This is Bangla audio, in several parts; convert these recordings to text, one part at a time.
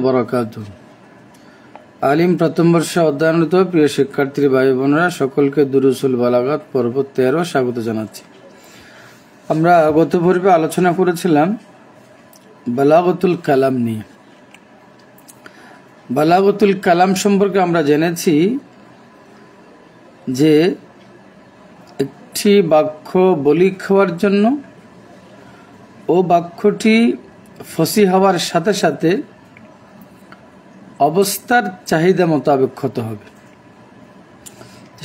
বারাকাতুহু। আলিম প্রথম বর্ষে অধ্যয়নরত প্রিয় শিক্ষার্থী ভাই বোনেরা সকলকে দুরুসুল বালাগাত পর্ব 13 স্বাগত জানাচ্ছি। আমরা গত পর্বে আলোচনা করেছিলাম বালাগাতুল কালাম নিয়ে। বালাগাতুল কালাম সম্পর্কে আমরা জেনেছি যে একটি বাক্য বলিক হওয়ার জন্য ও বাক্যটি ফসি হওয়ার সাথে সাথে অবস্থার চাহিদা মোতাবেক হতে হবে।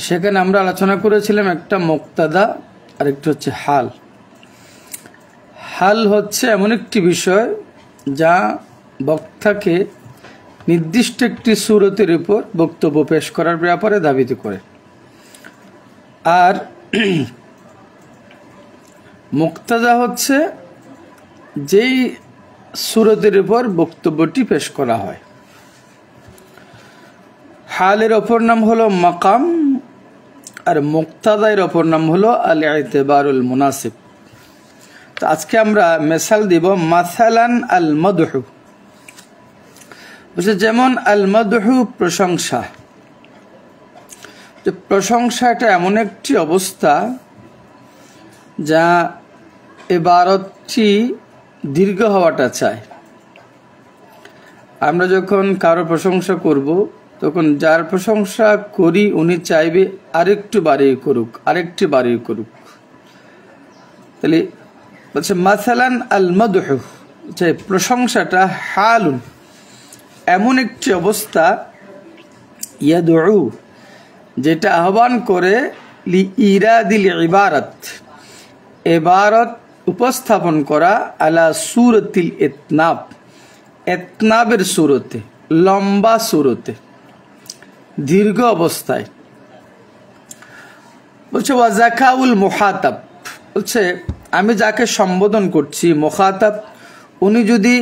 সেখানে আমরা আলোচনা করেছিলাম একটা মুক্তাদা আর একটা হচ্ছে হাল। হাল হচ্ছে এমন একটি বিষয় যা বক্তাকে নির্দিষ্ট একটি সুরতের উপর বক্তব্য পেশ করার ব্যাপারে দাবিত করে, আর মুক্তাদা হচ্ছে যেই সুরতের উপর বক্তব্যটি পেশ করা হয়। হালের অপর নাম হলো মাকাম, আর মুক্তাদার অপর নাম হলো আল ইতিবারুল মুনাসিব। তো আজকে আমরা মিসাল দিব। মাসালান আল মাদহু, যেমন আল মাদহু প্রশংসা। প্রশংসাটা এমন একটি অবস্থা যা ইবারতটি দীর্ঘ হওয়াটা চায়। আমরা যখন কারো প্রশংসা করব তখন যার প্রশংসা করি উনি চাইবে আরেকটু বাড়িয়ে করুক, আরেকটি বাড়িয়ে করুক। তাহলে বলছে মাসালান আল মাদহু, যে প্রশংসাটা হালুন এমন একটি অবস্থা, ইয়াদউ যেটা আহ্বান করে লি ইরাদিল ইবারত, ইবারত উপস্থাপন করা আলা সুরতিল ইতনাব, ইতনাবের সুরতে, লম্বা সুরতে, দীর্ঘ অবস্থায়। বলছে ওয়াজাকাউল মুখাতাব, বলছে আমি যাকে সম্বোধন করছি মুখাতাব, উনি যদি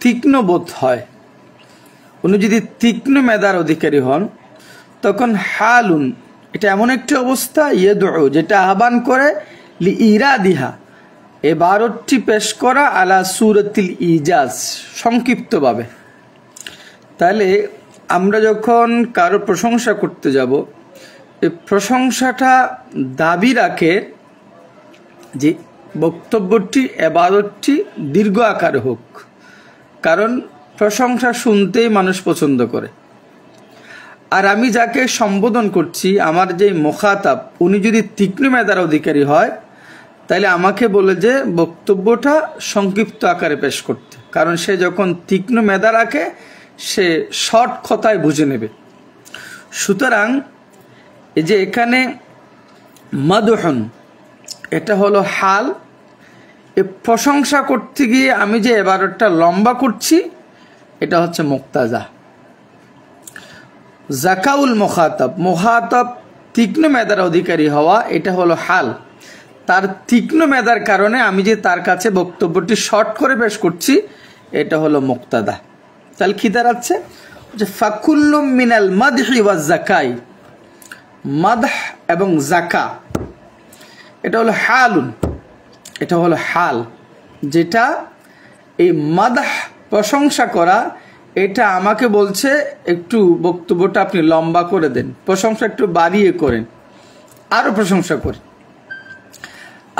তীক্ষ্ণ বোধ হয়, উনি যদি তীক্ষ্ণ মেধার অধিকারী হন, তখন হালুন এটা এমন একটি অবস্থা, ইয়াদউ যেটা আহ্বান করে লি ইরাদিহা ইবারতটি পেশ করা আলা সুরতিল ইজাজ, সংক্ষিপ্তভাবে। তাহলে আমরা যখন কারো প্রশংসা করতে যাব, এই প্রশংসাটা দাবি রাখে যে বক্তব্যটি ইবারতটি দীর্ঘ আকারে হোক, কারণ প্রশংসা শুনতেই মানুষ পছন্দ করে। আর আমি যাকে সম্বোধন করছি, আমার যে মুখাতাব, উনি যদি তীক্ষ্ণ মেধার অধিকারী হয়, তাইলে আমাকে বলে যে বক্তব্যটা সংক্ষিপ্ত আকারে পেশ করতে, কারণ সে যখন তীক্ষ্ণ মেধা রাখে সে শর্ট কথায় বুঝে নেবে। সুতরাং এই যে এখানে মাদহুন এটা হলো হাল, এ প্রশংসা করতে গিয়ে আমি যে এবারটা লম্বা করছি এটা হচ্ছে মুক্তাজা। জাকাউল মুখাতাব, মুখাতাব তীক্ষ্ণ মেধার অধিকারী হওয়া, এটা হলো হাল। তার তীক্ষ্ণ মেধার কারণে আমি যে তার কাছে বক্তব্যটি শর্ট করে পেশ করছি, এটা হলো মুক্তাদা। তাহলে কি দাঁড়াচ্ছে যে ফাকুল্লুম মিনাল মাদহি ওয়াজ জাকাই, মাদহ এবং জাকা এটা হলো হালুন, এটা হলো হাল, যেটা এই মাদহ প্রশংসা করা, এটা আমাকে বলছে একটু বক্তব্যটা আপনি লম্বা করে দেন, প্রশংসা একটু বাড়িয়ে করেন, আরো প্রশংসা করেন।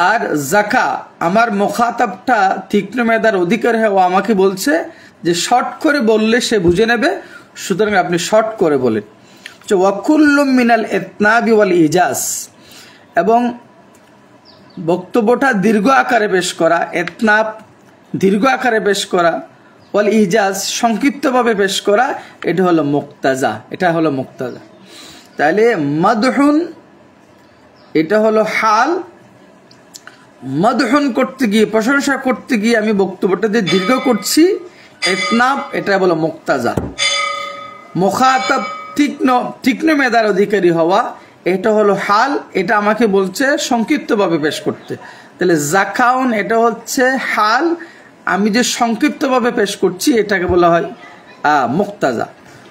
আর জাকা আমার মুখাতাবটা তীক্ষ্ণ মেধার অধিকার হওয়া আমাকে বলছে যে শর্ট করে বললে সে বুঝে নেবে, সুতরাং আপনি শর্ট করে বলেন। ওয়াকুল্লুম মিনাল ইতনাবি ওয়াল ইজাজ, এবং বক্তব্যটা দীর্ঘ আকারে পেশ করা, ইতনাব দীর্ঘ আকারে পেশ করা, ওয়াল ইজাজ সংক্ষিপ্তভাবে পেশ করা, এটা হলো মুক্তাজা, এটা হলো মুক্তাজা। তাহলে মাদহুন এটা হলো হাল, মাদহুন করতে গিয়ে, প্রশংসা করতে গিয়ে আমি বক্তব্যটা যে দীর্ঘ করছি, ইতনাব এটা হলো মুক্তাজা। মুখাতাব তীক্ষ্ণ মেধার অধিকারী হওয়া, এটা হলো হাল, এটা আমাকে বলছে সংক্ষিপ্তভাবে পেশ করতে। তাহলে জাকাউন এটা হচ্ছে হাল, আমি যে সংক্ষিপ্তভাবে পেশ করছি এটাকে বলা হয় মুক্তাজা।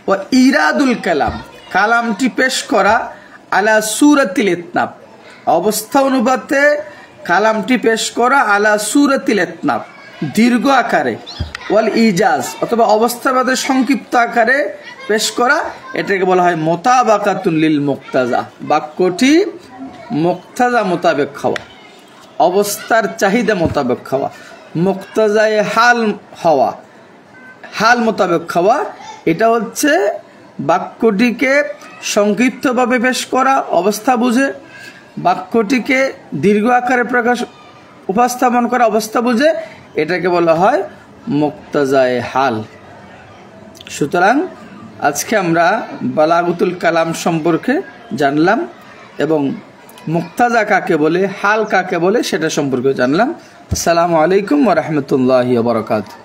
ও ইরাদুল কালাম, কালামটি পেশ করা আলা সুরাতিল ইতনাব, অবস্থা অনুপাতে কালামটি পেশ করা আলা সুরাতিল ইতনাব, দীর্ঘ আকারে, ওয়াল ইজাজ অথবা অবস্থাবাদের সংক্ষিপ্ত আকারে পেশ করা, এটাকে বলা হয় মুতাবাকাতুন লিল মুক্তাজা। বাক্যটি মুক্তাজা মোতাবেক খাওয়া, অবস্থার চাহিদা মোতাবেক খাওয়া, মুক্তাজায় হাল হওয়া, হাল মোতাবেক খাওয়া, এটা হচ্ছে বাক্যটিকে সংক্ষিপ্তভাবে পেশ করা অবস্থা বুঝে, বাক্যটিকে দীর্ঘ আকারে উপস্থাপন করা অবস্থা বুঝে, এটাকে বলা হয় মুক্তাজায়ে হাল। সুতরাং আজকে আমরা বালাগুতুল কালাম সম্পর্কে জানলাম এবং মুক্তাজা কাকে বলে, হাল কাকে বলে সেটা সম্পর্কে জানলাম। আসসালামু আলাইকুম ওয়া রাহমাতুল্লাহি ওয়া বারাকাতুহু।